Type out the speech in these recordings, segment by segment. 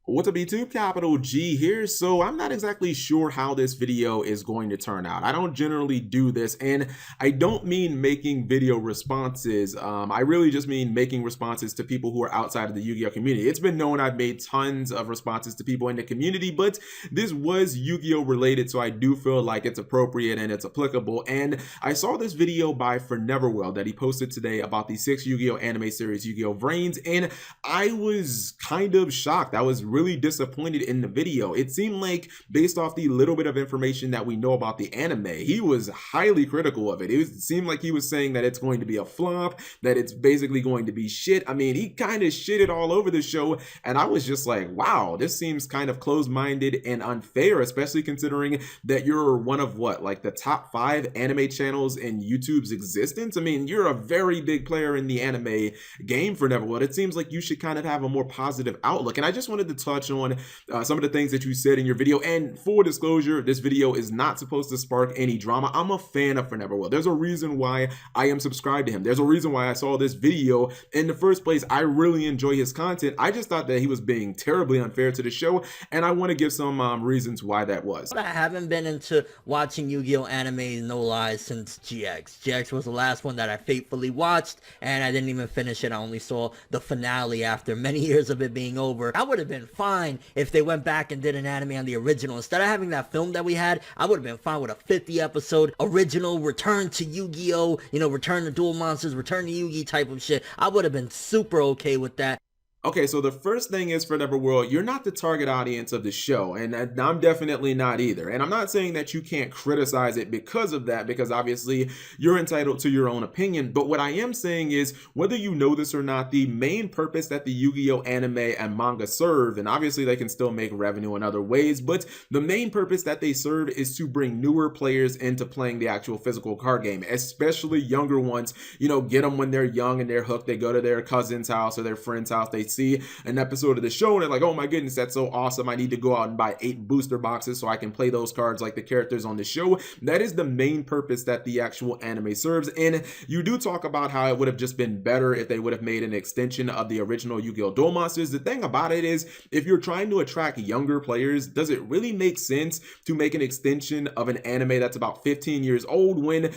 What's up YouTube, Capital G here. So I'm not exactly sure how this video is going to turn out. I don't generally do this, and I don't mean making video responses. I really just mean making responses to people who are outside of the Yu-Gi-Oh community. It's been known I've made tons of responses to people in the community, but this was Yu-Gi-Oh related, so I do feel like it's appropriate and it's applicable. And I saw this video by ForneverWorld that he posted today about the 6th Yu-Gi-Oh anime series, Yugioh Vrains, and I was kind of shocked. I was really disappointed in the video. It seemed like, based off the little bit of information that we know about the anime, he was highly critical of it. It seemed like he was saying that it's going to be a flop, that it's basically going to be shit. I mean, he kind of shitted all over the show, and I was just like, wow, this seems kind of closed-minded and unfair, especially considering that you're one of what, like the top 5 anime channels in YouTube's existence. I mean, you're a very big player in the anime game for Neverworld. It seems like you should kind of have a more positive outlook. And I just wanted to touch on some of the things that you said in your video. And full disclosure, this video is not supposed to spark any drama. I'm a fan of ForneverWorld. There's a reason why I am subscribed to him. There's a reason why I saw this video in the first place. I really enjoy his content. I just thought that he was being terribly unfair to the show, and I want to give some reasons why that was. I haven't been into watching Yu-Gi-Oh anime, no lies, since GX. GX was the last one that I faithfully watched, and I didn't even finish it. I only saw the finale after many years of it being over. I would have been fine if they went back and did an anime on the original. Instead of having that film that we had, I would have been fine with a 50 episode original return to Yu-Gi-Oh, return to Duel Monsters, return to Yu-Gi type of shit. I would have been super okay with that. Okay, so the first thing is, ForneverWorld, you're not the target audience of the show, and I'm definitely not either. And I'm not saying that you can't criticize it because of that, because obviously you're entitled to your own opinion. But what I am saying is, whether you know this or not, the main purpose that the Yu-Gi-Oh anime and manga serve, and obviously they can still make revenue in other ways, but the main purpose that they serve is to bring newer players into playing the actual physical card game, especially younger ones. Get them when they're young and they're hooked. They go to their cousin's house or their friend's house. They see an episode of the show and they're like, oh my goodness, that's so awesome. I need to go out and buy 8 booster boxes so I can play those cards like the characters on the show. That is the main purpose that the actual anime serves. And you do talk about how it would have just been better if they would have made an extension of the original Yu-Gi-Oh! Duel Monsters. The thing about it is, if you're trying to attract younger players, does it really make sense to make an extension of an anime that's about 15 years old when,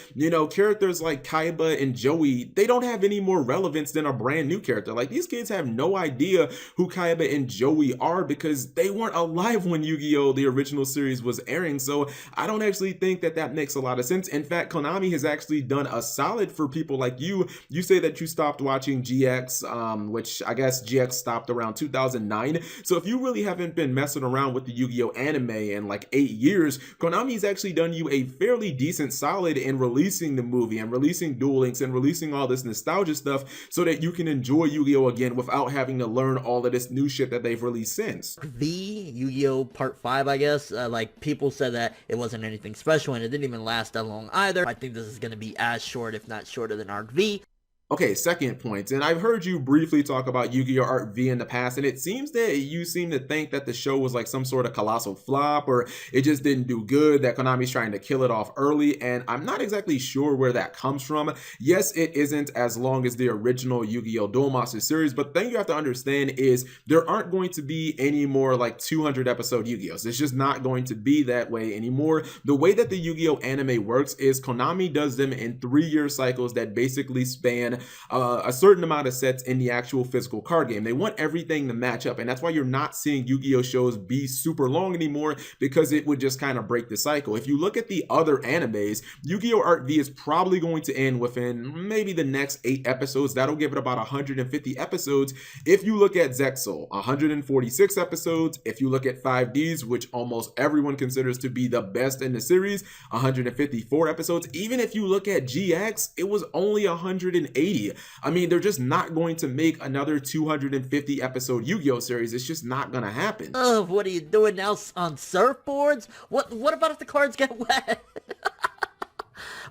characters like Kaiba and Joey, they don't have any more relevance than a brand new character? Like, these kids have no idea who Kaiba and Joey are because they weren't alive when Yu-Gi-Oh! The original series was airing. So I don't actually think that that makes a lot of sense. In fact, Konami has actually done a solid for people like you. You say that you stopped watching GX, which I guess GX stopped around 2009. So if you really haven't been messing around with the Yu-Gi-Oh! Anime in like 8 years, Konami's actually done you a fairly decent solid in releasing the movie and releasing Duel Links and releasing all this nostalgia stuff so that you can enjoy Yu-Gi-Oh! Again without having to learn all of this new shit that they've released since. The Yu-Gi-Oh! Part 5, I guess, like, people said that it wasn't anything special and it didn't even last that long either. I think this is going to be as short, if not shorter, than Arc V. Okay, second point, and I've heard you briefly talk about Yu-Gi-Oh! Art V in the past, and it seems that you seem to think that the show was like some sort of colossal flop, or it just didn't do good, that Konami's trying to kill it off early, and I'm not exactly sure where that comes from. Yes, it isn't as long as the original Yu-Gi-Oh! Duel Monsters series, but the thing you have to understand is there aren't going to be any more like 200 episode Yu-Gi-Ohs. It's just not going to be that way anymore. The way that the Yu-Gi-Oh! Anime works is Konami does them in 3-year cycles that basically span a certain amount of sets in the actual physical card game. They want everything to match up, and that's why you're not seeing Yu-Gi-Oh! Shows be super long anymore, because it would just kind of break the cycle. If you look at the other animes, Yu-Gi-Oh! Art V is probably going to end within maybe the next 8 episodes. That'll give it about 150 episodes. If you look at Zexal, 146 episodes. If you look at 5Ds, which almost everyone considers to be the best in the series, 154 episodes. Even if you look at GX, it was only 180. I mean, they're just not going to make another 250 episode Yu-Gi-Oh! Series. It's just not gonna happen. What are you doing now on surfboards? What about if the cards get wet?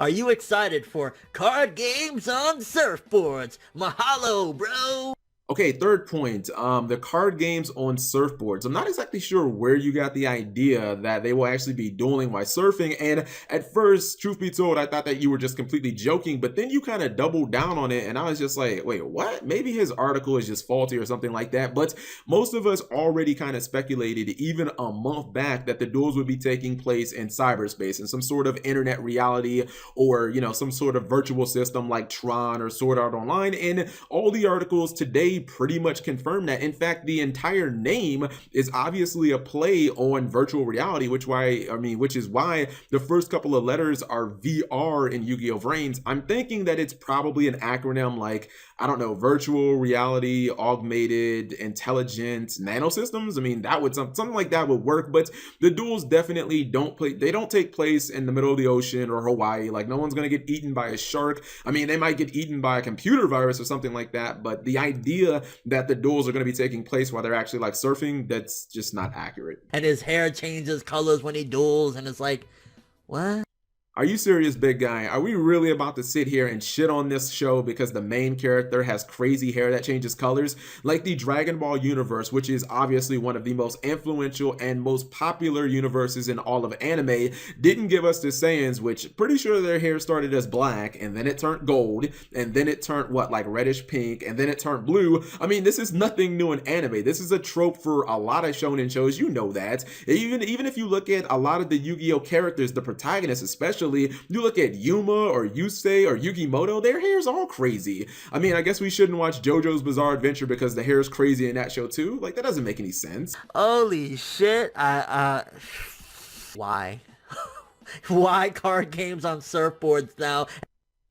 Are you excited for card games on surfboards? Mahalo, bro! Okay, third point, the card games on surfboards. I'm not exactly sure where you got the idea that they will actually be dueling while surfing. And at first, truth be told, I thought that you were just completely joking, but then you kind of doubled down on it. And I was just like, wait, what? Maybe his article is just faulty or something like that. But most of us already kind of speculated even a month back that the duels would be taking place in cyberspace, in some sort of internet reality, or, you know, some sort of virtual system like Tron or Sword Art Online. And all the articles today pretty much confirm that. In fact, the entire name is obviously a play on virtual reality, which is why the first couple of letters are VR in Yugioh Vrains. I'm thinking that it's probably an acronym like, I don't know, virtual reality, augmented, intelligent nanosystems. I mean, that would something like that would work, but the duels definitely don't take place in the middle of the ocean or Hawaii. Like, no one's gonna get eaten by a shark. I mean, they might get eaten by a computer virus or something like that, but the idea that the duels are gonna be taking place while they're actually like surfing, that's just not accurate. And his hair changes colors when he duels, and it's like, what? Are you serious, big guy? Are we really about to sit here and shit on this show because the main character has crazy hair that changes colors? Like the Dragon Ball universe, which is obviously one of the most influential and most popular universes in all of anime, didn't give us the Saiyans, which pretty sure their hair started as black, and then it turned gold, and then it turned, what, like reddish pink, and then it turned blue. I mean, this is nothing new in anime. This is a trope for a lot of shonen shows, you know that. Even if you look at a lot of the Yu-Gi-Oh characters, the protagonists especially, you look at Yuma or Yusei or Yugimoto, their hair's all crazy. I mean, I guess we shouldn't watch JoJo's Bizarre Adventure because the hair is crazy in that show too. Like, that doesn't make any sense. Holy shit. Why? Why card games on surfboards now?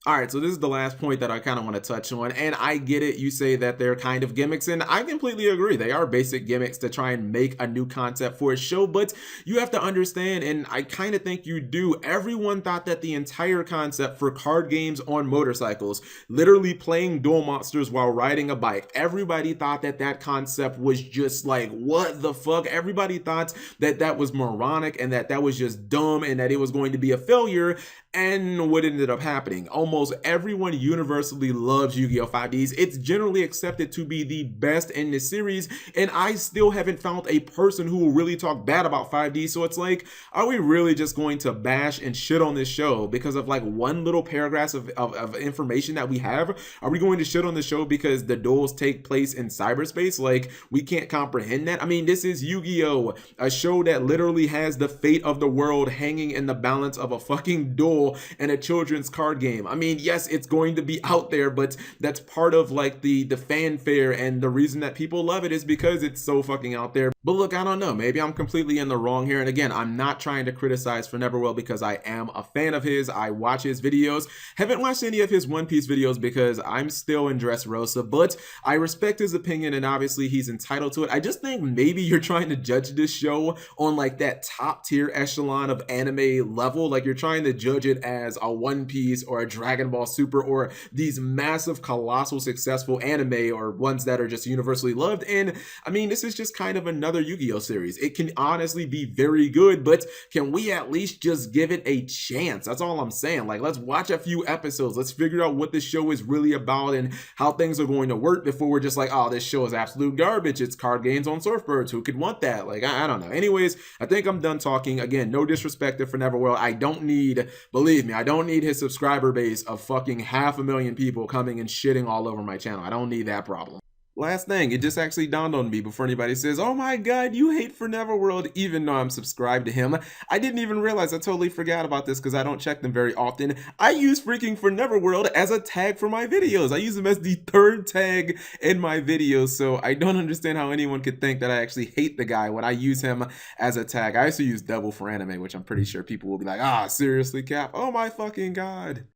All right, so this is the last point that I kind of want to touch on, and I get it. You say that they're kind of gimmicks, and I completely agree. They are basic gimmicks to try and make a new concept for a show, but you have to understand, and I kind of think you do, everyone thought that the entire concept for card games on motorcycles, literally playing duel monsters while riding a bike, everybody thought that that concept was just like, what the fuck? Everybody thought that that was moronic and that that was just dumb and that it was going to be a failure. And what ended up happening? Almost everyone universally loves Yu-Gi-Oh! 5Ds. It's generally accepted to be the best in the series, and I still haven't found a person who will really talk bad about 5D. So it's like, are we really just going to bash and shit on this show because of like one little paragraph of information that we have? Are we going to shit on the show because the duels take place in cyberspace? Like, we can't comprehend that? I mean, this is Yu-Gi-Oh! A show that literally has the fate of the world hanging in the balance of a fucking duel and a children's card game. I mean, yes, it's going to be out there, but that's part of like the fanfare, and the reason that people love it is because it's so fucking out there. But look, I don't know, maybe I'm completely in the wrong here. And again, I'm not trying to criticize ForneverWorld because I am a fan of his. I watch his videos. Haven't watched any of his One Piece videos because I'm still in Dressrosa, but I respect his opinion and obviously he's entitled to it. I just think maybe you're trying to judge this show on like that top tier echelon of anime level. Like, you're trying to judge it as a One Piece or a Dragon Ball Super or these massive, colossal, successful anime or ones that are just universally loved. And I mean, this is just kind of another Yu-Gi-Oh series. It can honestly be very good, but can we at least just give it a chance? That's all I'm saying. Like, let's watch a few episodes. Let's figure out what this show is really about and how things are going to work before we're just like, oh, this show is absolute garbage. It's card games on surfboards. Who could want that? Like, I don't know. Anyways, I think I'm done talking. Again, no disrespect to ForneverWorld. I don't need, believe me, I don't need his subscriber base of fucking 500,000 people coming and shitting all over my channel. I don't need that problem. Last thing, it just actually dawned on me before anybody says, oh my god, you hate ForneverWorld, even though I'm subscribed to him. I didn't even realize, I totally forgot about this because I don't check them very often. I use freaking ForneverWorld as a tag for my videos. I use them as the third tag in my videos, so I don't understand how anyone could think that I actually hate the guy when I use him as a tag. I also use double for anime, which I'm pretty sure people will be like, ah, seriously, Cap? Oh my fucking god.